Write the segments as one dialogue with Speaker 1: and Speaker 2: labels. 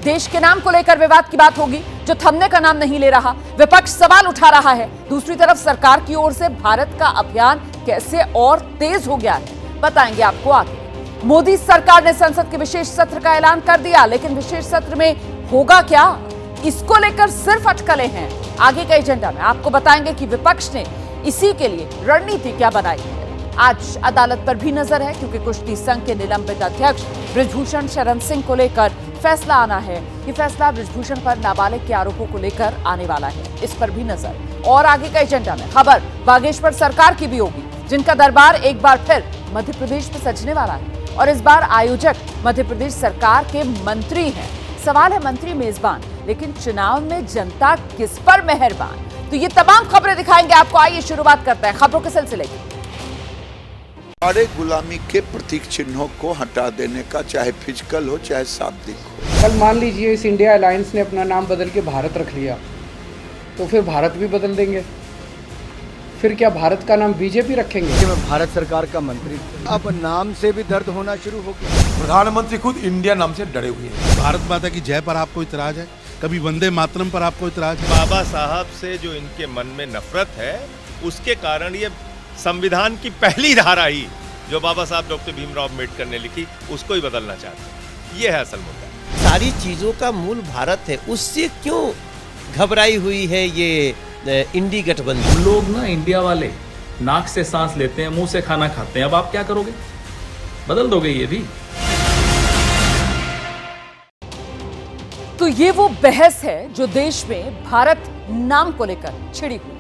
Speaker 1: देश के नाम को लेकर विवाद की बात होगी, जो थमने का नाम नहीं ले रहा। विपक्ष सवाल उठा रहा है। दूसरी तरफ सरकार की ओर से भारत का अभियान कैसे और तेज हो गया है, बताएंगे आपको आगे। मोदी सरकार ने संसद के विशेष सत्र का ऐलान कर दिया, लेकिन विशेष सत्र में होगा क्या, इसको लेकर सिर्फ अटकलें हैं। आगे के एजेंडा में आपको बताएंगे कि विपक्ष ने इसी के लिए रणनीति क्या बनाई है। आज अदालत पर भी नजर है, क्योंकि कुश्ती संघ के निलंबित अध्यक्ष बृजभूषण शरण सिंह को लेकर फैसला आना है। ये फैसला बृजभूषण पर नाबालिग के आरोपों को लेकर आने वाला है, इस पर भी नजर। और आगे का एजेंडा में खबर बागेश्वर सरकार की भी होगी, जिनका दरबार एक बार फिर मध्य प्रदेश में सजने वाला है। और इस बार आयोजक मध्य प्रदेश सरकार के मंत्री हैं। सवाल है मंत्री मेजबान, लेकिन चुनाव में जनता किस पर मेहरबान? तो ये तमाम खबरें दिखाएंगे आपको। आइए शुरुआत करते हैं खबरों के सिलसिले की।
Speaker 2: सारे गुलामी के प्रतीक चिन्हों को हटा देने का, चाहे फिजिकल हो चाहे शाब्दिक हो।
Speaker 3: कल मान लीजिए इस इंडिया अलायंस ने अपना नाम बदल के भारत रख लिया, तो फिर भारत भी बदल देंगे। फिर क्या भारत का नाम बीजेपी रखेंगे?
Speaker 4: मैं भारत सरकार का मंत्री, अब नाम से भी दर्द होना शुरू हो गया।
Speaker 5: प्रधानमंत्री खुद इंडिया नाम से डरे हुए हैं। भारत माता की जय पर आपको इतराज है, कभी वंदे मातरम पर आपको इतराज है।
Speaker 6: बाबा साहब से जो इनके मन में नफरत है, उसके कारण ये संविधान की पहली धारा ही जो बाबा साहब डॉक्टर भीमराव अम्बेडकर ने लिखी, उसको ही बदलना चाहते हैं। ये है असल मुद्दा।
Speaker 7: सारी चीजों का मूल भारत है, उससे क्यों घबराई हुई है ये इंडी गठबंधन?
Speaker 8: लोग ना इंडिया वाले नाक से सांस लेते हैं, मुंह से खाना खाते हैं। अब आप क्या करोगे? बदल दोगे ये भी?
Speaker 1: तो ये वो बहस है जो देश में भारत नाम को लेकर छिड़ी हुई।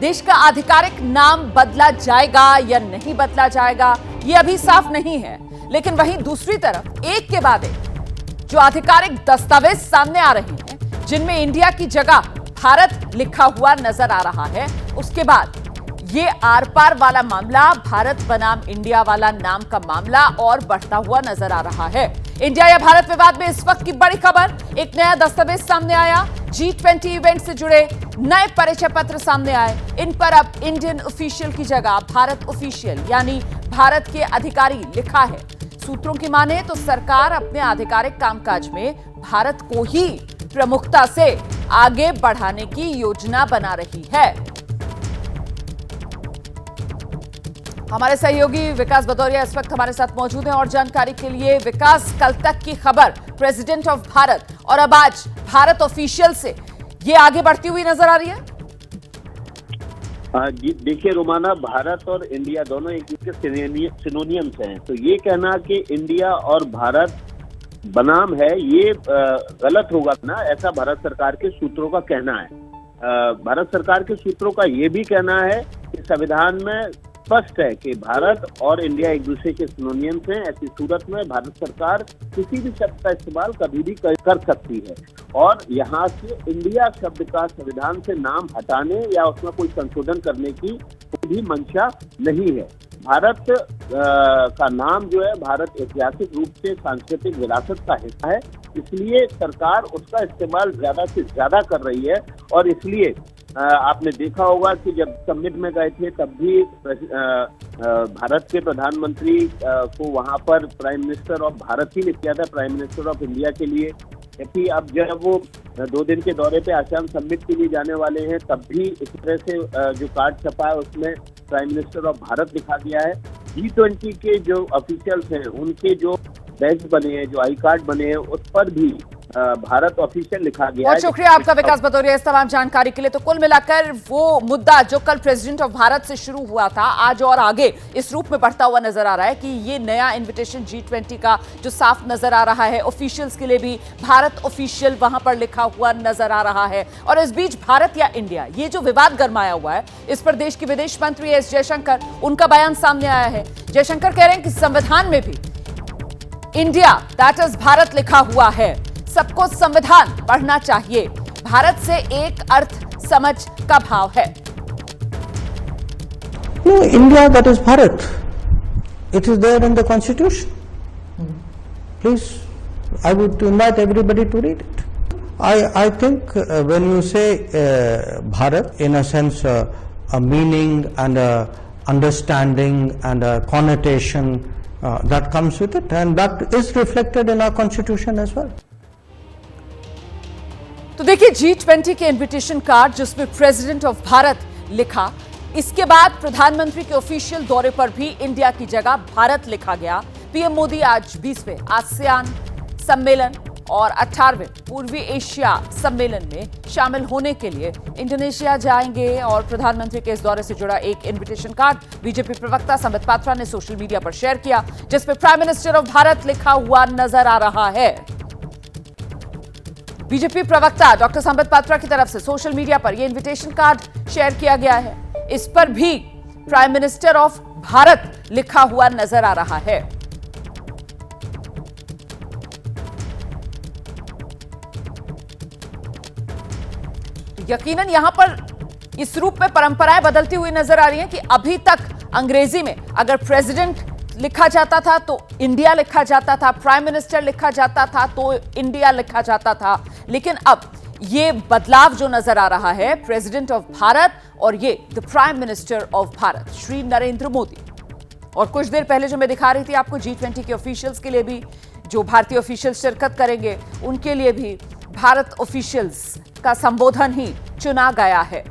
Speaker 1: देश का आधिकारिक नाम बदला जाएगा या नहीं बदला जाएगा, ये अभी साफ नहीं है। लेकिन वहीं दूसरी तरफ एक के बाद एक जो आधिकारिक दस्तावेज सामने आ रहे हैं, जिनमें इंडिया की जगह भारत लिखा हुआ नजर आ रहा है, उसके बाद ये आर पार वाला मामला, भारत बनाम इंडिया वाला नाम का मामला और बढ़ता हुआ नजर आ रहा है। इंडिया या भारत विवाद में इस वक्त की बड़ी खबर, एक नया दस्तावेज सामने आया। G20 इवेंट से जुड़े नए परिचय पत्र सामने आए। इन पर अब इंडियन ऑफिशियल की जगह भारत ऑफिशियल यानी भारत के अधिकारी लिखा है। सूत्रों की माने तो सरकार अपने आधिकारिक कामकाज में भारत को ही प्रमुखता से आगे बढ़ाने की योजना बना रही है। हमारे सहयोगी विकास भदौरिया इस वक्त हमारे साथ मौजूद हैं और जानकारी के लिए। विकास, कल तक की खबर प्रेसिडेंट ऑफ भारत और अब आज भारत ऑफिशियल से ये आगे बढ़ती हुई नजर आ रही है।
Speaker 9: देखिए रोमाना, भारत और इंडिया दोनों एक दूसरे के सिनोनियम्स हैं, तो ये कहना कि इंडिया और भारत बनाम है, ये गलत होगा ना, ऐसा भारत सरकार के सूत्रों का कहना है। भारत सरकार के सूत्रों का ये भी कहना है कि संविधान में स्पष्ट है कि भारत और इंडिया एक दूसरे के सिनोनियम्स हैं। ऐसी सूरत में भारत सरकार किसी भी शब्द का इस्तेमाल कभी भी कर सकती है और यहाँ से इंडिया शब्द का संविधान से नाम हटाने या उसमें कोई संशोधन करने की कोई भी मंशा नहीं है। भारत का नाम जो है, भारत ऐतिहासिक रूप से सांस्कृतिक विरासत का हिस्सा है, इसलिए सरकार उसका इस्तेमाल ज्यादा से ज्यादा कर रही है। और इसलिए आपने देखा होगा कि जब समिट में गए थे तब भी भारत के प्रधानमंत्री को वहां पर प्राइम मिनिस्टर ऑफ भारत ही लिख दिया था प्राइम मिनिस्टर ऑफ इंडिया के लिए। जबकि अब जब वो 2 दिन के दौरे पे आसियान समिट के लिए जाने वाले हैं, तब भी इस तरह से जो कार्ड छपा है उसमें प्राइम मिनिस्टर ऑफ भारत लिखा गया है। G20 के जो ऑफिशियल्स हैं, उनके जो बैज बने हैं, जो आई कार्ड बने हैं, उस पर भी भारत ऑफिशियल लिखा गया है।
Speaker 1: बहुत शुक्रिया आपका विकास भदौरिया इस तमाम जानकारी के लिए। तो कुल मिलाकर वो मुद्दा जो कल प्रेसिडेंट ऑफ भारत से शुरू हुआ था, आज और आगे इस रूप में बढ़ता हुआ नजर आ रहा है कि ये नया इन्विटेशन G20 का जो साफ नजर आ रहा है, ऑफिशियल्स के लिए भी भारत ऑफिशियल वहां पर लिखा हुआ नजर आ रहा है। और इस बीच भारत या इंडिया, ये जो विवाद गरमाया हुआ है, इस पर देश के विदेश मंत्री एस जयशंकर, उनका बयान सामने आया है। जयशंकर कह रहे हैं कि संविधान में भी इंडिया दैट इज भारत लिखा हुआ है, सबको संविधान पढ़ना चाहिए। भारत से एक अर्थ समझ का भाव है।
Speaker 10: No, India, that is Bharat. It is there in the constitution. Please, I would invite everybody to read it. I think when you say Bharat, in a sense, a meaning and a understanding and a connotation that comes with it, and that is reflected in our constitution as well.
Speaker 1: तो देखिए G20 के invitation card जिसमें president of Bharat लिखा, इसके बाद प्रधानमंत्री के official दौरे पर भी इंडिया की जगह भारत लिखा गया। पीएम मोदी आज 20वें आसियान सम्मेलन और 18वें पूर्वी एशिया सम्मेलन में शामिल होने के लिए इंडोनेशिया जाएंगे और प्रधानमंत्री के इस दौरे से जुड़ा एक इनविटेशन कार्ड बीजेपी प्रवक्ता संबित पात्रा ने सोशल मीडिया पर शेयर किया, जिसमें प्राइम मिनिस्टर ऑफ भारत लिखा हुआ नजर आ रहा है। बीजेपी प्रवक्ता डॉक्टर संबित पात्रा की तरफ से सोशल मीडिया पर यह इनविटेशन कार्ड शेयर किया गया है। इस पर भी प्राइम मिनिस्टर ऑफ भारत लिखा हुआ नजर आ रहा है। यकीनन यहां पर इस रूप में परंपराएं बदलती हुई नजर आ रही हैं कि अभी तक अंग्रेजी में अगर प्रेसिडेंट लिखा जाता था तो इंडिया लिखा जाता था, प्राइम मिनिस्टर लिखा जाता था तो इंडिया लिखा जाता था, लेकिन अब ये बदलाव जो नजर आ रहा है, प्रेसिडेंट ऑफ भारत और ये the prime minister of Bharat Shri Narendra Modi. और कुछ देर पहले जो मैं दिखा रही थी आपको G20 के ऑफिशियल्स के लिए भी, जो भारतीय ऑफिशियल्स शिरकत करेंगे उनके लिए भी भारत ऑफिशियल्स का संबोधन ही चुना गया है।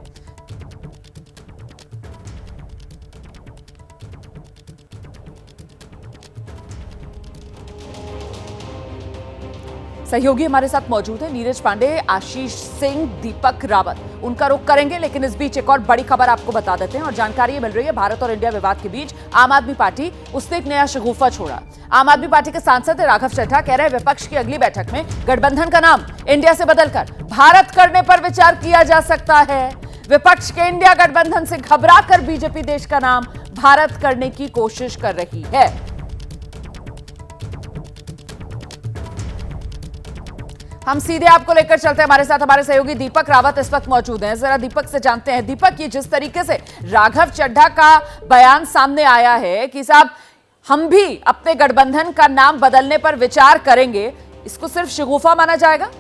Speaker 1: सहयोगी हमारे साथ मौजूद है, नीरज पांडे, आशीष सिंह, दीपक रावत, उनका रुख करेंगे, लेकिन इस बीच एक और बड़ी खबर आपको बता देते हैं और जानकारी ये मिल रही है भारत और इंडिया विवाद के बीच आम आदमी पार्टी उसने एक नया शगुफा छोड़ा। आम आदमी पार्टी के सांसद राघव चड्ढा कह रहे हैं विपक्ष की अगली बैठक में गठबंधन का नाम इंडिया से बदलकर भारत करने पर विचार किया जा सकता है। विपक्ष के इंडिया गठबंधन से घबराकर बीजेपी देश का नाम भारत करने की कोशिश कर रही है। हम सीधे आपको लेकर चलते हैं, हमारे साथ हमारे सहयोगी दीपक रावत इस वक्त मौजूद हैं। जरा दीपक से जानते हैं, दीपक ये जिस तरीके से राघव चड्ढा का बयान सामने आया है कि साहब हम भी अपने गठबंधन का नाम बदलने पर विचार करेंगे, इसको सिर्फ शगुफा माना जाएगा?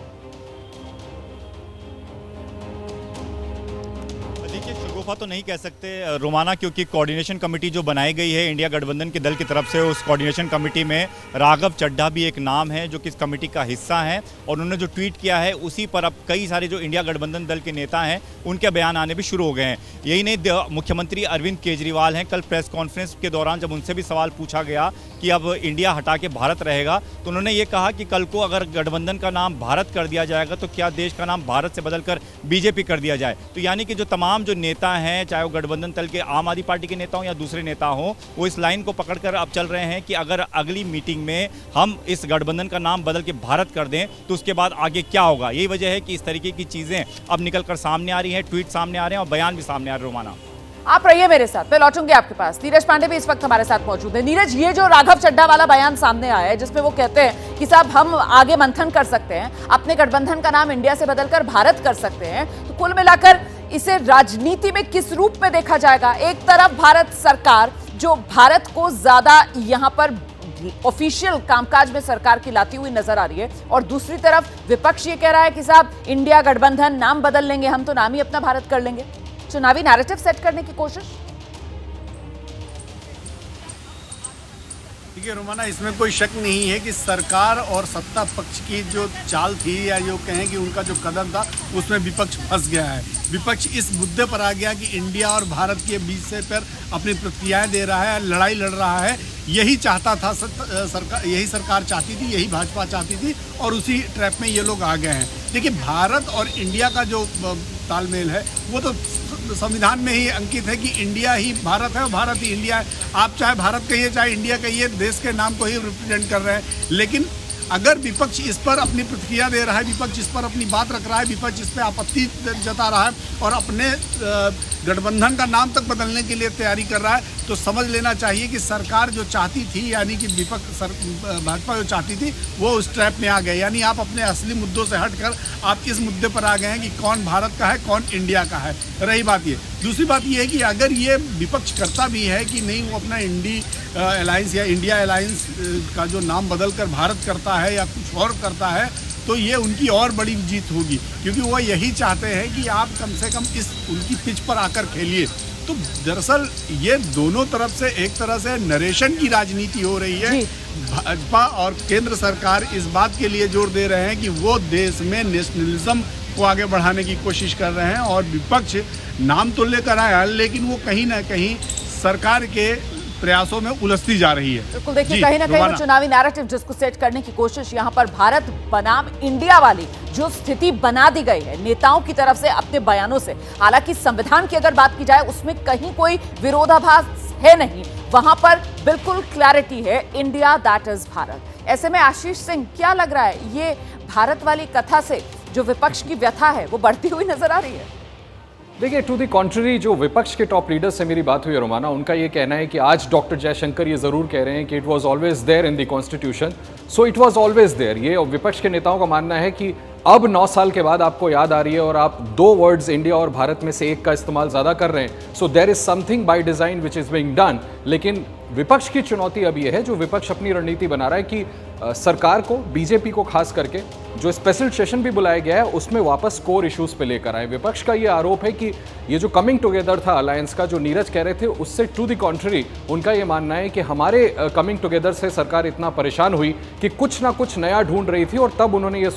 Speaker 11: शगुफा तो नहीं कह सकते रोमाना, क्योंकि कोऑर्डिनेशन कमेटी जो बनाई गई है इंडिया गठबंधन के दल की तरफ से, उस कोऑर्डिनेशन कमेटी में राघव चड्ढा भी एक नाम है जो कि इस कमेटी का हिस्सा है। और उन्होंने जो ट्वीट किया है उसी पर अब कई सारे जो इंडिया गठबंधन दल के नेता हैं उनके बयान आने भी शुरू हो गए हैं। यही नहीं, मुख्यमंत्री अरविंद केजरीवाल हैं, कल प्रेस कॉन्फ्रेंस के दौरान जब उनसे भी सवाल पूछा गया कि अब इंडिया हटा के भारत रहेगा, तो उन्होंने ये कहा कि कल को अगर गठबंधन का नाम भारत कर दिया जाएगा तो क्या देश का नाम भारत से बदलकर बीजेपी कर दिया जाए। तो यानी कि जो तमाम जो नेता हैं, चाहे वो गठबंधन दल के आम आदमी पार्टी के नेता हों या दूसरे नेता हों, वो इस लाइन को पकड़कर अब चल रहे हैं कि अगर अगली मीटिंग में हम इस गठबंधन का नाम बदल के भारत कर दें तो उसके बाद आगे क्या होगा। यही वजह है कि इस तरीके की चीज़ें अब निकलकर सामने आ रही हैं, ट्वीट सामने आ रहे हैं और बयान भी सामने आ रहे हैं। रोमाना,
Speaker 1: आप रहिए मेरे साथ, मैं लौटूंगी आपके पास। नीरज पांडे भी इस वक्त हमारे साथ मौजूद है। नीरज, ये जो राघव चड्ढा वाला बयान सामने आया है जिसमें वो कहते हैं कि साहब हम आगे मंथन कर सकते हैं, अपने गठबंधन का नाम इंडिया से बदलकर भारत कर सकते हैं, तो कुल मिलाकर इसे राजनीति में किस रूप में देखा जाएगा? एक तरफ भारत सरकार जो भारत को ज्यादा यहां पर ऑफिशियल कामकाज में सरकार की लाती हुई नजर आ रही है, और दूसरी तरफ विपक्ष ये कह रहा है कि साहब इंडिया गठबंधन नाम बदल लेंगे, हम तो नाम ही अपना भारत कर लेंगे। चुनावी नैरेटिव सेट करने की कोशिश।
Speaker 12: देखिए रोमाना, इसमें कोई शक नहीं है कि सरकार और सत्ता पक्ष की जो चाल थी या जो कहें कि उनका जो कदम था उसमें विपक्ष फंस गया है। विपक्ष इस मुद्दे पर आ गया कि इंडिया और भारत के बीच से पर अपनी प्रतिक्रियाएं दे रहा है, लड़ाई लड़ रहा है। यही चाहता था सरकार, यही सरकार चाहती थी, यही भाजपा चाहती थी और उसी ट्रैप में ये लोग आ गए हैं। देखिए भारत और इंडिया का जो तालमेल है वो तो संविधान में ही अंकित है कि इंडिया ही भारत है और भारत ही इंडिया है। आप चाहे भारत कहिए चाहे इंडिया कहिए, देश के नाम को ही रिप्रेजेंट कर रहे हैं। लेकिन अगर विपक्ष इस पर अपनी प्रतिक्रिया दे रहा है, विपक्ष इस पर अपनी बात रख रहा है, विपक्ष इस पर आपत्ति जता रहा है और अपने गठबंधन का नाम तक बदलने के लिए तैयारी कर रहा है, तो समझ लेना चाहिए कि सरकार जो चाहती थी, यानी कि विपक्ष भाजपा जो चाहती थी वो उस ट्रैप में आ गए। यानी आप अपने असली मुद्दों से हटकर आप इस मुद्दे पर आ गए हैं कि कौन भारत का है, कौन इंडिया का है। रही बात ये, दूसरी बात ये है कि अगर ये विपक्ष करता भी है कि नहीं, वो अपना इंडी अलायंस या इंडिया अलायंस का जो नाम बदल कर भारत करता है या कुछ और करता है, तो ये उनकी और बड़ी जीत होगी, क्योंकि वो यही चाहते हैं कि आप कम से कम इस उनकी पिच पर आकर खेलिए। तो दरअसल ये दोनों तरफ से एक तरह से नरेशन की राजनीति हो रही है। भाजपा और केंद्र सरकार इस बात के लिए जोर दे रहे हैं कि वो देश में नेशनलिज्म को आगे बढ़ाने की कोशिश कर रहे हैं और विपक्ष नाम तो लेकर आया लेकिन वो कहीं ना कहीं सरकार के प्रयासों में उलझती जा रही है।
Speaker 1: बिल्कुल, देखिए कहीं ना कहीं वो चुनावी नैरेटिव जिसको सेट करने की कोशिश यहाँ पर भारत बनाम इंडिया वाली जो स्थिति बना दी गई है नेताओं की तरफ से अपने बयानों से, हालांकि संविधान की अगर बात की जाए उसमें कहीं कोई विरोधाभास है नहीं, वहां पर बिल्कुल क्लैरिटी है, इंडिया दैट इज भारत। ऐसे में आशीष सिंह, क्या लग रहा है, ये भारत वाली कथा से जो विपक्ष की व्यथा है वो बढ़ती हुई नजर आ रही है?
Speaker 13: देखिए, टू द कॉन्ट्ररी जो विपक्ष के टॉप लीडर्स से मेरी बात हुई है रोमाना, उनका ये कहना है कि आज डॉक्टर जयशंकर ये जरूर कह रहे हैं कि it was always there in the constitution, so it was always there. ये और विपक्ष के नेताओं का मानना है कि अब 9 साल के बाद आपको याद आ रही है और आप 2 वर्ड्स इंडिया और भारत में से एक का इस्तेमाल ज़्यादा कर रहे हैं, so there is something by design which is being done. लेकिन विपक्ष की चुनौती अब यह है, जो विपक्ष अपनी रणनीति बना रहा है कि सरकार को, बीजेपी को खास करके, जो स्पेशल सेशन भी बुलाया गया है उसमें वापस कोर इश्यूज पे लेकर आए। विपक्ष का ये आरोप है कि ये जो कमिंग टुगेदर था अलायंस का, जो नीरज कह रहे थे, उससे टू द कॉन्ट्ररी उनका ये मानना है कि हमारे कमिंग टुगेदर से सरकार इतना परेशान हुई कि कुछ ना कुछ नया ढूंढ रही थी और तब उन्होंने ये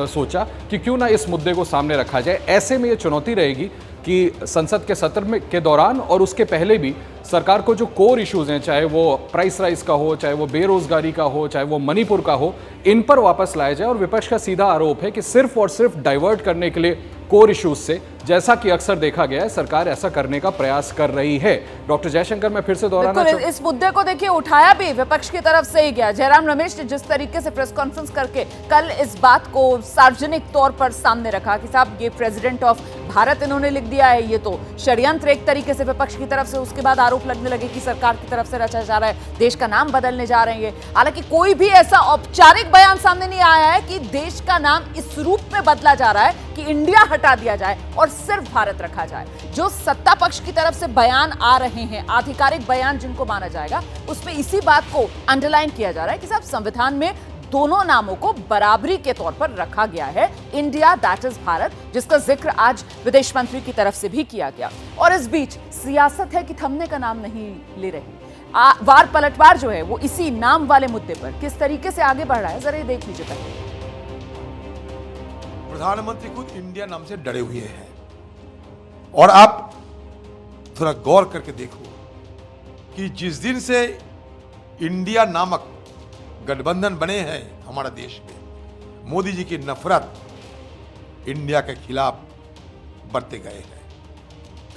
Speaker 13: सोचा कि क्यों ना इस मुद्दे को सामने रखा जाए। ऐसे में ये चुनौती रहेगी कि संसद के सत्र के दौरान और उसके पहले भी सरकार को जो कोर इश्यूज हैं, चाहे वो प्राइस राइज का हो, चाहे वो बेरोजगारी का हो, चाहे वो मणिपुर का हो, इन पर वापस लाया जाए। और विपक्ष का सीधा आरोप है कि सिर्फ और सिर्फ डाइवर्ट करने के लिए कोर इश्यूज से, जैसा कि अक्सर देखा गया है, सरकार ऐसा करने का प्रयास कर रही है। डॉक्टर जयशंकर, मैं फिर से दोहराना चाहूंगा,
Speaker 1: इस मुद्दे को देखिए उठाया भी विपक्ष की तरफ से ही गया। जयराम रमेश ने जिस तरीके से प्रेस कॉन्फ्रेंस करके कल इस बात को सार्वजनिक तौर पर सामने रखा कि साहब ये प्रेसिडेंट ऑफ भारत इन्होंने लिख दिया है, ये तो षड्यंत्र एक तरीके से विपक्ष की तरफ से। उसके बाद आरोप लगने लगे कि सरकार की तरफ से रचा जा रहा है, देश का नाम बदलने जा रहे हैं। हालांकि कोई भी ऐसा औपचारिक बयान सामने नहीं आया है कि देश का नाम इस रूप में बदला जा रहा है कि इंडिया हटा दिया जाए और सिर्फ भारत रखा जाए। जो सत्ता पक्ष की तरफ से बयान आ रहे हैं, आधिकारिक बयान जिनको माना जाएगा, उसमें इसी बात को अंडरलाइन किया जा रहा है कि साहब संविधान में दोनों नामों को बराबरी के तौर पर रखा गया है, इंडिया दैट इज भारत, जिसका जिक्र आज विदेश मंत्री की तरफ से भी किया गया। और इस बीच सियासत है कि थमने का नाम नहीं ले रहे। वार पलटवार जो है वो इसी नाम वाले मुद्दे पर किस तरीके से आगे बढ़ रहा है, जरा ये देख लीजिए पहले।
Speaker 5: प्रधानमंत्री खुद इंडिया नाम से डरे हुए हैं और आप थोड़ा गौर करके देखो कि जिस दिन से इंडिया नामक गठबंधन बने हैं हमारा देश में, मोदी जी की नफरत इंडिया के खिलाफ बढ़ते गए हैं।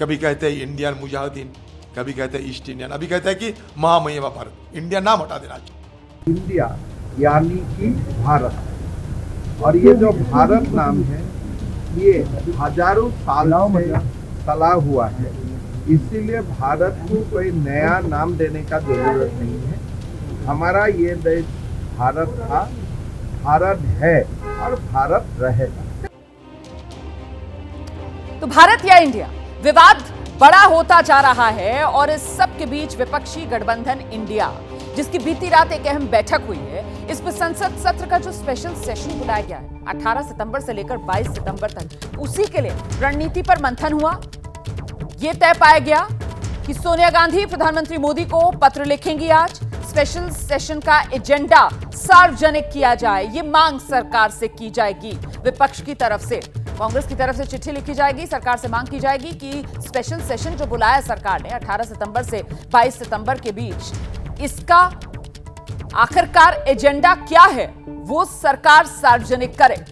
Speaker 5: कभी कहते हैं इंडियन मुजाहिदीन, कभी कहते हैं ईस्ट इंडियन, अभी कहते हैं कि महामहिम भारत। इंडिया नाम हटा देना चाहिए।
Speaker 14: इंडिया यानी कि भारत, और ये जो भारत नाम है ये हजारों सालों में चला हुआ है, इसीलिए भारत को कोई नया नाम देने का जरूरत नहीं है। हमारा ये देश भारत था, भारत है और भारत रहेगा।
Speaker 1: तो भारत या इंडिया, विवाद बड़ा होता जा रहा है और इस सब के बीच विपक्षी गठबंधन इंडिया, जिसकी बीती रात एक अहम बैठक हुई है, इसमें संसद सत्र का जो स्पेशल सेशन बुलाया गया है 18 सितंबर से लेकर 22 सितंबर तक, उसी के लिए रणनीति पर मंथन हुआ। यह तय पाया गया कि सोनिया गांधी प्रधानमंत्री मोदी को पत्र लिखेंगी। आज स्पेशल सेशन का एजेंडा सार्वजनिक किया जाए, ये मांग सरकार से की जाएगी। विपक्ष की तरफ से, कांग्रेस की तरफ से चिट्ठी लिखी जाएगी, सरकार से मांग की जाएगी कि स्पेशल सेशन जो बुलाया सरकार ने 18 सितंबर से 22 सितंबर के बीच, इसका आखिरकार एजेंडा क्या है वो सरकार सार्वजनिक करे।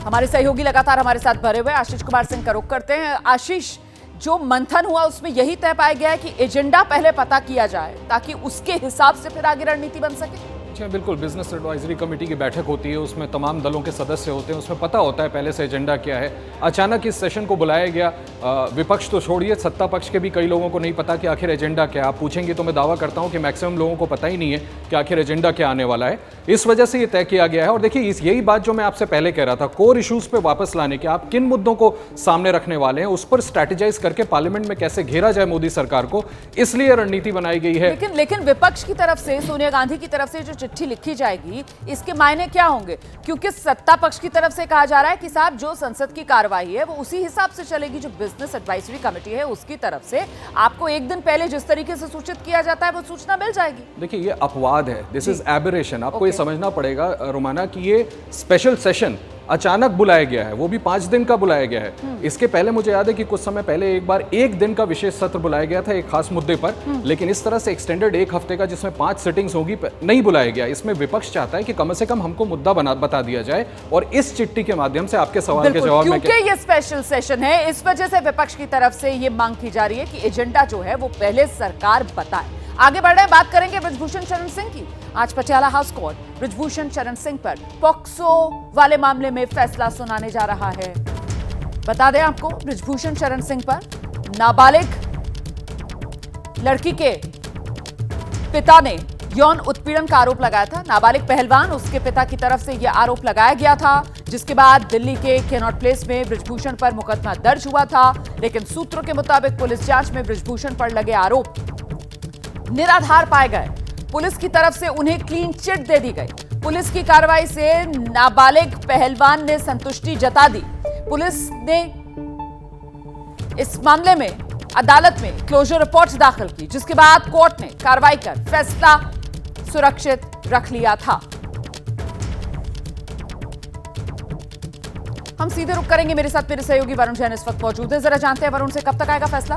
Speaker 1: हमारे सहयोगी लगातार हमारे साथ भरे हुए आशीष कुमार सिंह का रुख करते हैं। आशीष, जो मंथन हुआ उसमें यही तय पाया गया है कि एजेंडा पहले पता किया जाए ताकि उसके हिसाब से फिर आगे रणनीति बन सके।
Speaker 13: जी बिल्कुल, बिजनेस एडवाइजरी कमेटी की बैठक होती है, उसमें तमाम दलों के सदस्य होते हैं, उसमें पता होता है पहले से एजेंडा क्या है। अचानक इस सेशन को बुलाया गया, विपक्ष तो छोड़िए, सत्ता पक्ष के भी कई लोगों को नहीं पता कि आखिर एजेंडा क्या। आप पूछेंगे तो मैं दावा करता हूं कि मैक्सिमम लोगों को पता ही नहीं है कि आखिर एजेंडा क्या आने वाला है। इस वजह से ये तय किया गया है। और देखिए, यही बात जो मैं आपसे पहले कह रहा था, कोर इशूज पे वापस लाने के, आप किन मुद्दों को सामने रखने वाले हैं, उस पर स्ट्रैटेजाइज करके पार्लियामेंट में कैसे घेरा जाए मोदी सरकार को, इसलिए रणनीति बनाई गई है।
Speaker 1: लेकिन विपक्ष की तरफ से, सोनिया गांधी की तरफ से जो चिट्ठी लिखी जाएगी, इसके मायने क्या होंगे? क्योंकि सत्ता पक्ष की तरफ से कहा जा रहा है कि साहब जो संसद की कार्रवाई है वो उसी हिसाब से चलेगी, जो बिजनेस एडवाइजरी कमेटी है उसकी तरफ से आपको एक दिन पहले जिस तरीके से सूचित किया जाता है वो सूचना मिल जाएगी।
Speaker 13: देखिए ये अपवाद है, दिस इज एबरेशन। आपको ये समझना पड़ेगा रोमाना कि ये स्पेशल सेशन अचानक बुलाया गया है, वो भी 5 दिन का बुलाया गया है। इसके पहले मुझे याद है कि कुछ समय पहले एक बार 1 दिन का विशेष सत्र बुलाया गया था एक खास मुद्दे पर, लेकिन इस तरह से एक्सटेंडेड 1 हफ्ते का जिसमें 5 सिटिंग्स होगी नहीं बुलाया गया। इसमें विपक्ष चाहता है कि कम से कम हमको मुद्दा बता दिया जाए और इस चिट्ठी के माध्यम से आपके सवाल के जवाब में,
Speaker 1: क्योंकि ये स्पेशल सेशन है इस वजह से विपक्ष की तरफ से ये मांग की जा रही है कि एजेंडा जो है वो पहले सरकार बताए। आगे बढ़ रहे हैं, बात करेंगे बृजभूषण शरण सिंह की। आज पटियाला हाउस कोर्ट बृजभूषण शरण सिंह पर पॉक्सो वाले मामले में फैसला सुनाने जा रहा है। बता दें आपको, बृजभूषण शरण सिंह पर नाबालिग लड़की के पिता ने यौन उत्पीड़न का आरोप लगाया था। नाबालिग पहलवान, उसके पिता की तरफ से यह आरोप लगाया गया था, जिसके बाद दिल्ली के कैनॉट प्लेस में बृजभूषण पर मुकदमा दर्ज हुआ था। लेकिन सूत्रों के मुताबिक पुलिस जांच में बृजभूषण पर लगे आरोप निराधार पाए गए। पुलिस की तरफ से उन्हें क्लीन चिट दे दी गई। पुलिस की कार्रवाई से नाबालिग पहलवान ने संतुष्टि जता दी। पुलिस ने इस मामले में अदालत में क्लोजर रिपोर्ट दाखिल की, जिसके बाद कोर्ट ने कार्रवाई कर फैसला सुरक्षित रख लिया था। हम सीधे रुक करेंगे, मेरे साथ मेरे सहयोगी वरुण जैन इस वक्त मौजूद है। जरा जानते हैं वरुण से कब तक आएगा फैसला?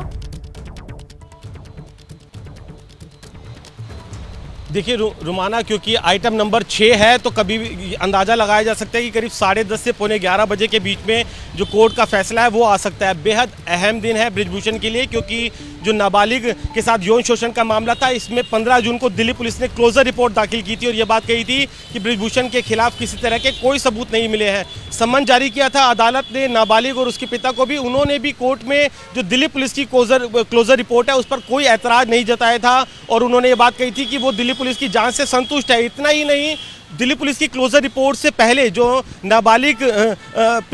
Speaker 6: देखिए रुमाना, क्योंकि आइटम नंबर 6 है तो कभी भी अंदाज़ा लगाया जा सकता है कि करीब 10:30 से 11:45 बजे के बीच में जो कोर्ट का फैसला है वो आ सकता है। बेहद अहम दिन है बृजभूषण के लिए, क्योंकि जो नाबालिग के साथ यौन शोषण का मामला था, इसमें 15 जून को दिल्ली पुलिस ने क्लोजर रिपोर्ट दाखिल की थी और ये बात कही थी कि बृजभूषण के खिलाफ किसी तरह के कोई सबूत नहीं मिले हैं। सम्मन जारी किया था अदालत ने नाबालिग और उसके पिता को भी। उन्होंने भी कोर्ट में जो दिल्ली पुलिस की क्लोजर रिपोर्ट है उस पर कोई ऐतराज नहीं जताया था और उन्होंने ये बात कही थी कि वो दिल्ली पुलिस की जांच से संतुष्ट है। इतना ही नहीं, दिल्ली पुलिस की क्लोजर रिपोर्ट से पहले जो नाबालिग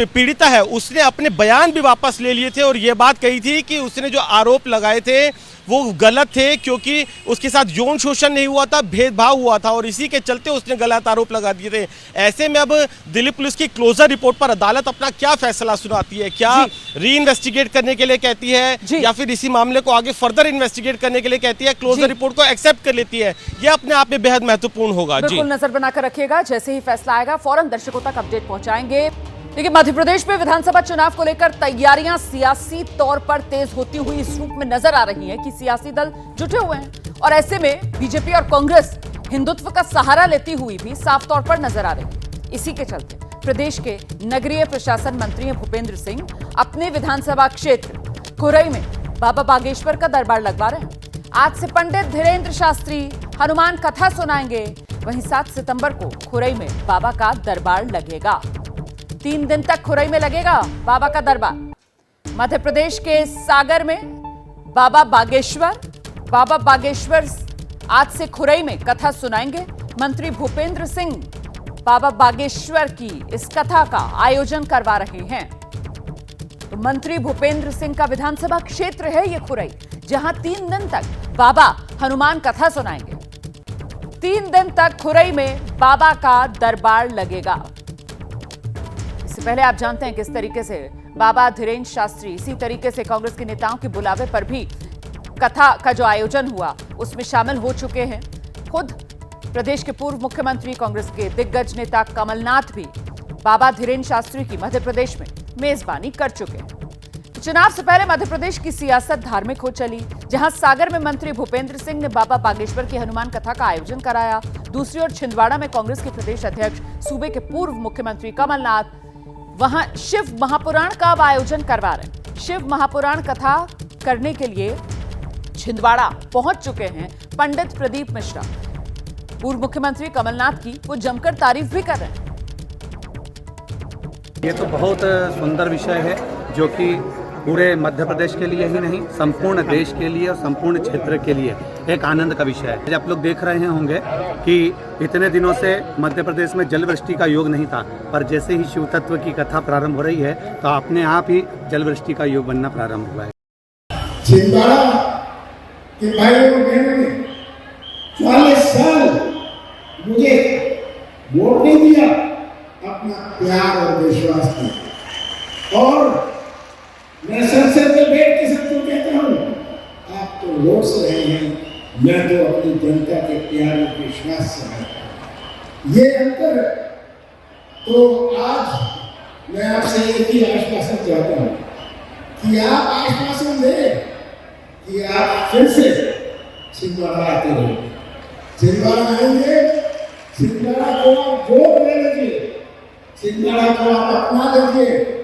Speaker 6: पीड़िता है उसने अपने बयान भी वापस ले लिए थे और ये बात कही थी कि उसने जो आरोप लगाए थे वो गलत थे, क्योंकि उसके साथ यौन शोषण नहीं हुआ था, भेदभाव हुआ था और इसी के चलते उसने गलत आरोप लगा दिए थे। ऐसे में अब दिल्ली पुलिस की क्लोजर रिपोर्ट पर अदालत अपना क्या फैसला सुनाती है? क्या री इन्वेस्टिगेट करने के लिए कहती है या फिर इसी मामले को आगे फर्दर इन्वेस्टिगेट करने के लिए कहती है, क्लोजर रिपोर्ट को एक्सेप्ट कर लेती है? ये अपने आप में बेहद महत्वपूर्ण होगा।
Speaker 1: बिल्कुल नजर बनाकर रखिएगा, जैसे ही फैसला आएगा फौरन दर्शकों तक अपडेट पहुंचाएंगे। देखिए, मध्य प्रदेश में विधानसभा चुनाव को लेकर तैयारियां सियासी तौर पर तेज होती हुई इस रूप में नजर आ रही हैं कि सियासी दल जुटे हुए हैं और ऐसे में बीजेपी और कांग्रेस हिंदुत्व का सहारा लेती हुई भी साफ तौर पर नजर आ रही है। इसी के चलते प्रदेश के नगरीय प्रशासन मंत्री भूपेंद्र सिंह अपने विधानसभा क्षेत्र खुरई में बाबा बागेश्वर का दरबार लगवा रहे हैं। आज से पंडित धीरेन्द्र शास्त्री हनुमान कथा सुनाएंगे। वहीं 7 सितंबर को खुरई में बाबा का दरबार लगेगा। 3 दिन तक खुरई में लगेगा बाबा का दरबार। मध्य प्रदेश के सागर में बाबा बागेश्वर आज से खुरई में कथा सुनाएंगे। मंत्री भूपेंद्र सिंह बाबा बागेश्वर की इस कथा का आयोजन करवा रहे हैं। तो मंत्री भूपेंद्र सिंह का विधानसभा क्षेत्र है ये खुरई, जहां 3 दिन तक बाबा हनुमान कथा सुनाएंगे। 3 दिन तक खुरई में बाबा का दरबार लगेगा। इससे पहले आप जानते हैं किस तरीके से बाबा धीरेन्द्र शास्त्री इसी तरीके से कांग्रेस के नेताओं के बुलावे पर भी कथा का जो आयोजन हुआ उसमें शामिल हो चुके हैं। खुद प्रदेश के पूर्व मुख्यमंत्री कांग्रेस के दिग्गज नेता कमलनाथ भी बाबा धीरेन्द्र शास्त्री की मध्य प्रदेश में मेजबानी कर चुके हैं। चुनाव से पहले मध्य प्रदेश की सियासत धार्मिक हो चली, जहां सागर में मंत्री भूपेंद्र सिंह ने बाबा बागेश्वर की हनुमान कथा का आयोजन कराया। दूसरी ओर छिंदवाड़ा में कांग्रेस के प्रदेश अध्यक्ष सूबे के पूर्व मुख्यमंत्री कमलनाथ वहां शिव महापुराण का आयोजन करवा रहे हैं। शिव महापुराण कथा करने के लिए छिंदवाड़ा पहुंच चुके हैं पंडित प्रदीप मिश्रा। पूर्व मुख्यमंत्री कमलनाथ की वो जमकर तारीफ भी कर रहे हैं।
Speaker 15: ये तो बहुत सुंदर विषय है जो कि पूरे मध्य प्रदेश के लिए ही नहीं, संपूर्ण देश के लिए और संपूर्ण क्षेत्र के लिए एक आनंद का विषय है। आप लोग देख रहे होंगे कि इतने दिनों से मध्य प्रदेश में जल वृष्टि का योग नहीं था, पर जैसे ही शिव तत्व की कथा प्रारंभ हो रही है तो अपने आप ही जल वृष्टि का योग बनना प्रारंभ हुआ है।
Speaker 16: छिंदवाड़ा के भाइयों बहनों ने 44 साल मुझे पूरी जनता के प्यार और विश्वास से है। ये अंतर है। तो आज मैं आपसे एक ही आश्वासन चाहता हूँ कि आप आश्वासन दें कि आप फिर से छिंदवाड़ा आते रहे। छिंदवाड़ा आएंगे, छिंदवाड़ा को आप वोट ले लीजिए, छिंदवाड़ा को आप अपना लीजिए।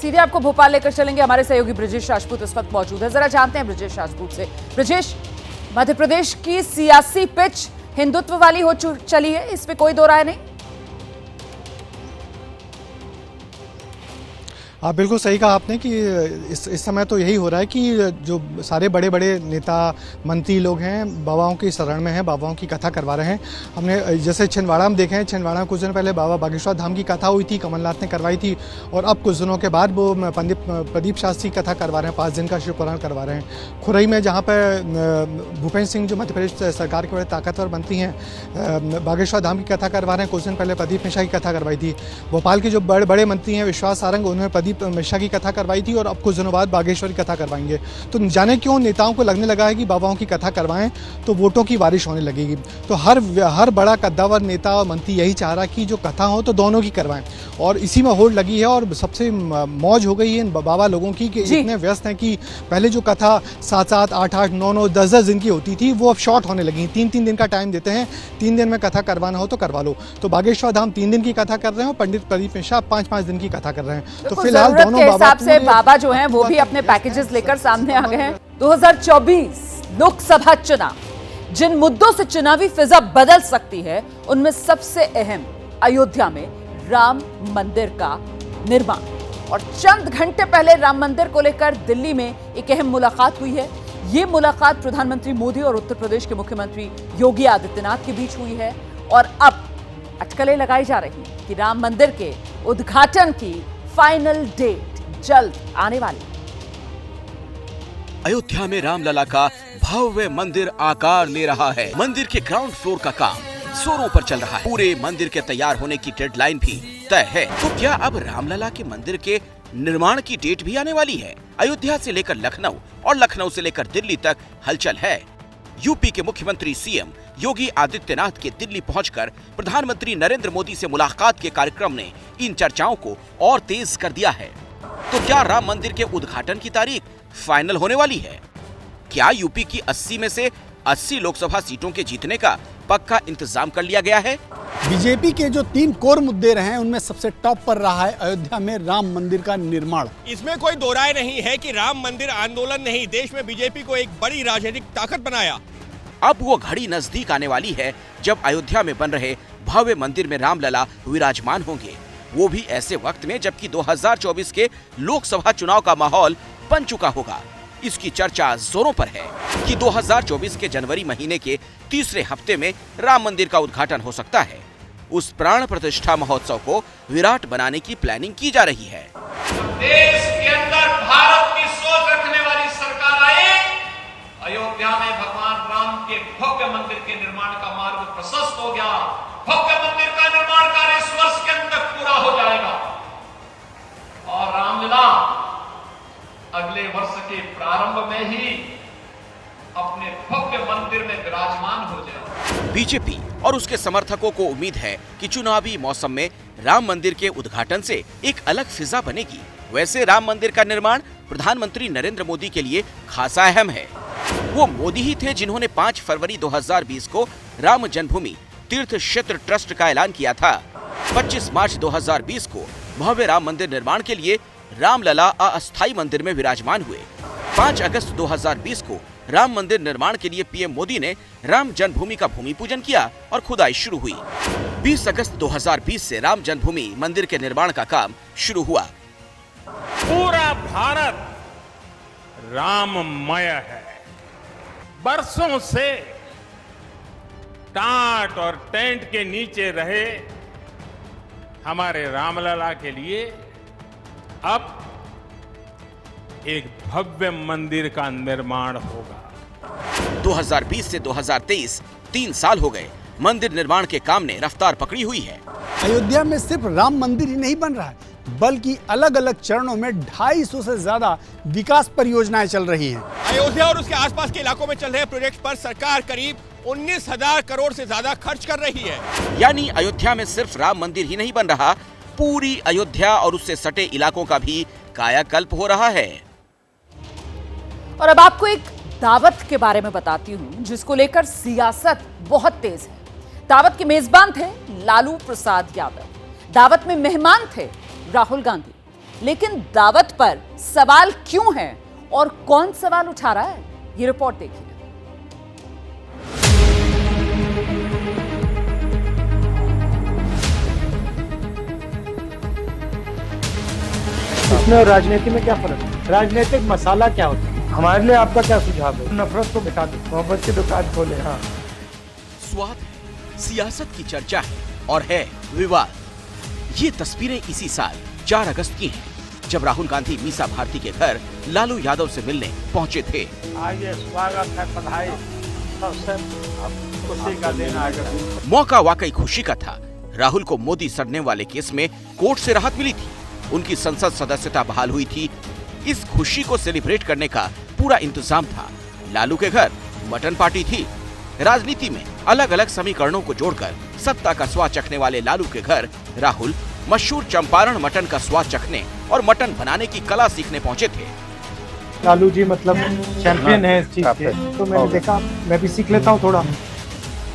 Speaker 1: सीधे आपको भोपाल लेकर चलेंगे, हमारे सहयोगी ब्रजेश राजपूत इस वक्त मौजूद है। जरा जानते हैं ब्रजेश राजपूत से। ब्रजेश, मध्य प्रदेश की सियासी पिच हिंदुत्व वाली हो चली है, इसमें कोई दो राय नहीं?
Speaker 17: हाँ, बिल्कुल सही कहा आपने कि इस समय तो यही हो रहा है कि जो सारे बड़े बड़े नेता मंत्री लोग हैं बाबाओं की शरण में हैं, बाबाओं की कथा करवा रहे हैं। हमने जैसे छिंदवाड़ा में देखे हैं, छिंदवाड़ा में कुछ दिन पहले बाबा बागेश्वर धाम की कथा हुई थी, कमलनाथ ने करवाई थी, और अब कुछ दिनों के बाद वो प्रदीप शास्त्री कथा करवा रहे हैं, 5 दिन का शिव पुराण करवा रहे हैं। खुरई में जहाँ पर भूपेंद्र सिंह जो मध्य प्रदेश सरकार के बड़े ताकतवर मंत्री हैं, बागेश्वर धाम की कथा करवा रहे हैं। कुछ दिन पहले प्रदीप मिश्रा की कथा करवाई थी। भोपाल के जो बड़े बड़े मंत्री हैं विश्वास सारंग, उन्होंने प्रदीप मिश्रा की कथा करवाई थी, और अब कुछ दिनों बाद बागेश्वर की कथा करवाएंगे। तो जाने क्यों नेताओं को लगने लगा है कि बाबाओं की कथा करवाएं तो वोटों की बारिश होने लगेगी। तो हर बड़ा कद्दावर नेता और मंत्री यही चाह रहा कि जो कथा हो तो दोनों की करवाएं, और इसी में होड़ लगी है। और सबसे मौज हो गई है इन बाबा लोगों की कि इतने व्यस्त हैं कि पहले जो कथा 7-7, 8-8, 9-9, 10-10 दिन की होती थी वो अब शॉर्ट होने लगी। 3-3 दिन का टाइम देते हैं, 3 दिन में कथा करवाना हो तो करवा लो। तो बागेश्वर धाम 3 दिन की कथा कर रहे हैं और पंडित प्रदीप मिश्रा 5-5 दिन की कथा कर रहे हैं। तो फिलहाल दोनों
Speaker 1: के हिसाब से बाबा जो हैं वो भी अपने पैकेजेस लेकर सामने आ गए हैं। 2024 लोकसभा चुनाव, जिन मुद्दों से चुनावी फिजा बदल सकती है उनमें सबसे अहम अयोध्या में राम मंदिर का निर्माण। और चंद घंटे पहले राम मंदिर को लेकर दिल्ली में एक अहम मुलाकात हुई है। ये मुलाकात प्रधानमंत्री मोदी और उत्तर प्रदेश के मुख्यमंत्री योगी आदित्यनाथ के बीच हुई है, और अब अटकलें लगाई जा रही कि राम मंदिर के उद्घाटन की फाइनल डेट जल्द आने वाली।
Speaker 18: अयोध्या में रामलला का भव्य मंदिर आकार ले रहा है। मंदिर के ग्राउंड फ्लोर का काम जोरों पर चल रहा है। पूरे मंदिर के तैयार होने की डेडलाइन भी तय है। तो क्या अब रामलला के मंदिर के निर्माण की डेट भी आने वाली है? अयोध्या से लेकर लखनऊ और लखनऊ से लेकर दिल्ली तक हलचल है। यूपी के मुख्यमंत्री सीएम योगी आदित्यनाथ के दिल्ली पहुंचकर प्रधानमंत्री नरेंद्र मोदी से मुलाकात के कार्यक्रम ने इन चर्चाओं को और तेज कर दिया है। तो क्या राम मंदिर के उद्घाटन की तारीख फाइनल होने वाली है? क्या यूपी की 80 में से 80 लोकसभा सीटों के जीतने का पक्का इंतजाम कर लिया गया है?
Speaker 12: बीजेपी के जो 3 कोर मुद्दे रहे हैं उनमें सबसे टॉप पर रहा है अयोध्या में राम मंदिर का निर्माण।
Speaker 6: इसमें कोई दो राय नहीं है कि राम मंदिर आंदोलन ने ही देश में बीजेपी को एक बड़ी राजनीतिक ताकत बनाया।
Speaker 18: अब वो घड़ी नजदीक आने वाली है जब अयोध्या में बन रहे भव्य मंदिर में रामलला विराजमान होंगे, वो भी ऐसे वक्त में जबकि 2024 के लोकसभा चुनाव का माहौल बन चुका होगा। इसकी चर्चा जोरों पर है कि 2024 के जनवरी महीने के तीसरे हफ्ते में राम मंदिर का उद्घाटन हो सकता है। उस प्राण प्रतिष्ठा महोत्सव को विराट बनाने की प्लानिंग की जा रही है।
Speaker 19: देश के अंदर भारत की सोच रखने वाली सरकार आई, अयोध्या में भगवान राम के भव्य मंदिर के निर्माण का मार्ग प्रशस्त हो गया। भव्य मंदिर का निर्माण कार्य इस वर्ष के अंत तक पूरा हो जाएगा और रामलला अगले वर्ष के प्रारंभ में ही अपने भव्य मंदिर में विराजमान हो जाएगा।
Speaker 18: बीजेपी और उसके समर्थकों को उम्मीद है कि चुनावी मौसम में राम मंदिर के उद्घाटन से एक अलग फिजा बनेगी। वैसे राम मंदिर का निर्माण प्रधानमंत्री नरेंद्र मोदी के लिए खासा अहम है। वो मोदी ही थे जिन्होंने 5 फरवरी 2020 को राम जन्मभूमि तीर्थ क्षेत्र ट्रस्ट का ऐलान किया था। 25 मार्च 2020 को भव्य राम मंदिर निर्माण के लिए रामलला अस्थायी मंदिर में विराजमान हुए। 5 अगस्त 2020 को राम मंदिर निर्माण के लिए पीएम मोदी ने राम जन्मभूमि का भूमि पूजन किया और खुदाई शुरू हुई। 20 अगस्त 2020 से राम जन्मभूमि मंदिर के निर्माण का काम शुरू हुआ।
Speaker 19: पूरा भारत राममय है। बरसों से टाट और टेंट के नीचे रहे हमारे रामलला के लिए अब एक भव्य मंदिर का निर्माण होगा।
Speaker 18: 2020 से 2023 3 साल हो गए। मंदिर निर्माण के काम ने रफ्तार पकड़ी हुई है।
Speaker 12: अयोध्या में सिर्फ राम मंदिर ही नहीं बन रहा है, बल्कि अलग अलग चरणों में 250 से ज्यादा विकास परियोजनाएं चल रही हैं।
Speaker 20: अयोध्या और उसके आसपास के इलाकों में चल रहे प्रोजेक्ट पर सरकार करीब 19,000 करोड़ से ज्यादा खर्च कर रही है।
Speaker 18: यानी अयोध्या में सिर्फ राम मंदिर ही नहीं बन रहा, पूरी अयोध्या और उससे सटे इलाकों का भी कायाकल्प हो रहा है।
Speaker 1: और अब आपको एक दावत के बारे में बताती हूं जिसको लेकर सियासत बहुत तेज है। दावत के मेजबान थे लालू प्रसाद यादव, दावत में मेहमान थे राहुल गांधी, लेकिन दावत पर सवाल क्यों है और कौन सवाल उठा रहा है, ये रिपोर्ट देखिए।
Speaker 21: इसमें और राजनीति में क्या फर्क है? राजनीतिक मसाला क्या होता है? हमारे लिए आपका क्या सुझाव है? नफरत को मिटा दो, मोहब्बत की दुकान खोले। हाँ,
Speaker 18: स्वाद है, सियासत की चर्चा है और है विवाद। ये तस्वीरें इसी साल 4 अगस्त की हैं, जब राहुल गांधी मीसा भारती के घर लालू यादव से मिलने पहुंचे थे।
Speaker 21: आइए, स्वागत है, बधाई, सबसे खुशी का दिन आ गया।
Speaker 18: मौका वाकई खुशी का था। राहुल को मोदी सड़ने वाले केस में कोर्ट से राहत मिली थी, उनकी संसद सदस्यता बहाल हुई थी। इस खुशी को सेलिब्रेट करने का पूरा इंतजाम था। लालू के घर मटन पार्टी थी। राजनीति में अलग अलग समीकरणों को जोड़कर सत्ता का स्वाद चखने वाले लालू के घर राहुल मशहूर चंपारण मटन का स्वाद चखने और मटन बनाने की कला सीखने पहुंचे थे।
Speaker 21: लालू जी मतलब चैंपियन है इस चीज के, तो मैंने देखा मैं भी सीख लेता हूँ थोड़ा।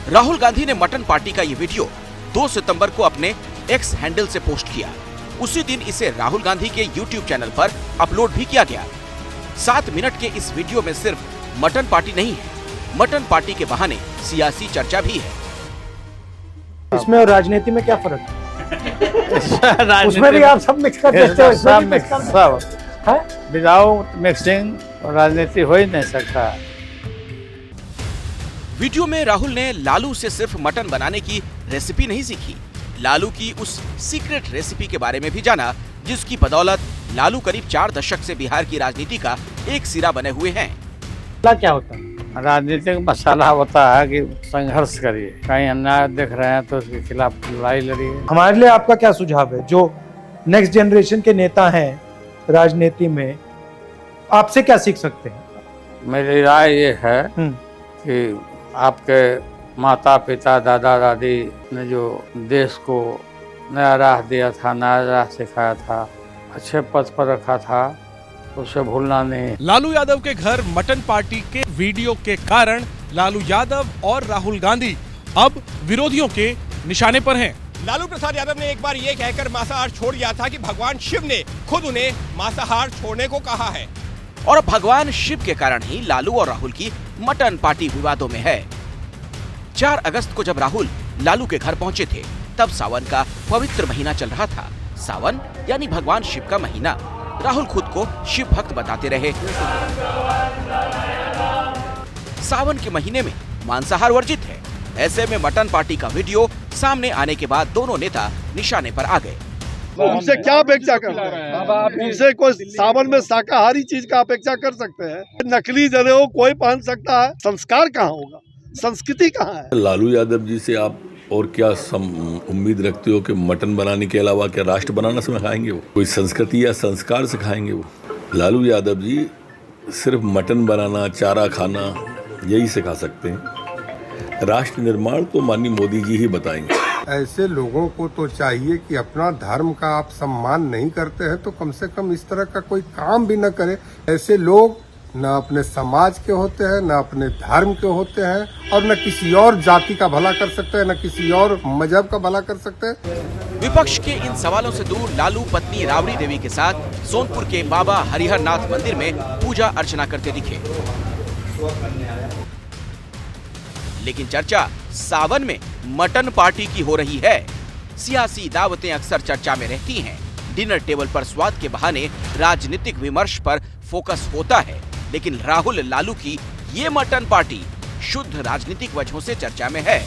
Speaker 18: राहुल गांधी ने मटन पार्टी का ये वीडियो 2 सितंबर को अपने एक्स हैंडल से पोस्ट किया। उसी दिन इसे राहुल गांधी के YouTube चैनल पर अपलोड भी किया गया। 7 मिनट के इस वीडियो में सिर्फ मटन पार्टी नहीं है, मटन पार्टी के बहाने सियासी चर्चा भी है।
Speaker 21: इसमें और राजनीति में क्या फर्क है? उसमें भी आप सब मिक्स कर देते हो। सब विदाउट मिक्सिंग राजनीति हो ही नहीं सकता।
Speaker 18: वीडियो में राहुल ने लालू से सिर्फ मटन बनाने की रेसिपी नहीं सीखी, लालू की उस सीक्रेट रेसिपी के बारे में भी जाना, जिसकी बदौलत लालू करीब 4 दशक से बिहार की राजनीति का एक सिरा बने हुए हैं।
Speaker 21: क्या होता है? राजनीतिक मसाला होता है कि संघर्ष करिए, कहीं अन्याय देख रहे हैं तो उसके खिलाफ लड़ाई लड़िए। हमारे लिए आपका क्या सुझाव है? जो नेक्स्ट जनरेशन के नेता हैं राजनीति में, आपसे क्या सीख सकते हैं?
Speaker 22: मेरी राय ये है कि आपके माता पिता दादा दादी ने जो देश को नया राह दिया था, नया राह सिखाया था, अच्छे पद पर रखा था, उसे भूलना नहीं।
Speaker 23: लालू यादव के घर मटन पार्टी के वीडियो के कारण लालू यादव और राहुल गांधी अब विरोधियों के निशाने पर हैं।
Speaker 20: लालू प्रसाद यादव ने एक बार ये कहकर मांसाहार छोड़ दिया था कि भगवान शिव ने खुद उन्हें मांसाहार छोड़ने को कहा है।
Speaker 18: और भगवान शिव के कारण ही लालू और राहुल की मटन पार्टी विवादों में है। 4 अगस्त को जब राहुल लालू के घर पहुंचे थे, तब सावन का पवित्र महीना चल रहा था। सावन यानी भगवान शिव का महीना। राहुल खुद को शिव भक्त बताते रहे। सावन के महीने में मांसाहार वर्जित है। ऐसे में मटन पार्टी का वीडियो सामने आने के बाद दोनों नेता निशाने पर आ गए।
Speaker 24: उनसे क्या अपेक्षा कर रहे हैं? उनसे कोई सावन में शाकाहारी चीज का अपेक्षा कर सकते हैं? नकली जनेऊ कोई पहन सकता है, संस्कार कहाँ होगा, संस्कृति कहाँ है?
Speaker 25: लालू यादव जी से आप और क्या उम्मीद रखते हो कि मटन बनाने के अलावा क्या राष्ट्र बनाना सिखाएंगे? वो कोई संस्कृति या संस्कार सिखाएंगे? वो लालू यादव जी सिर्फ मटन बनाना, चारा खाना यही सिखा सकते हैं। राष्ट्र निर्माण तो माननीय मोदी जी ही बताएंगे।
Speaker 14: ऐसे लोगों को तो चाहिए कि अपना धर्म का आप सम्मान नहीं करते हैं तो कम से कम इस तरह का कोई काम भी न करें। ऐसे लोग न अपने समाज के होते हैं, न अपने धर्म के होते हैं, और न किसी और जाति का भला कर सकते हैं, न किसी और मजहब का भला कर सकते हैं।
Speaker 18: विपक्ष के इन सवालों से दूर लालू पत्नी राबड़ी देवी के साथ सोनपुर के बाबा हरिहर नाथ मंदिर में पूजा अर्चना करते दिखे। लेकिन चर्चा सावन में मटन पार्टी की हो रही है। सियासी दावतें अक्सर चर्चा में रहती हैं। डिनर टेबल पर स्वाद के बहाने राजनीतिक विमर्श पर फोकस होता है, लेकिन राहुल लालू की ये मटन पार्टी शुद्ध राजनीतिक वजहों से चर्चा में है।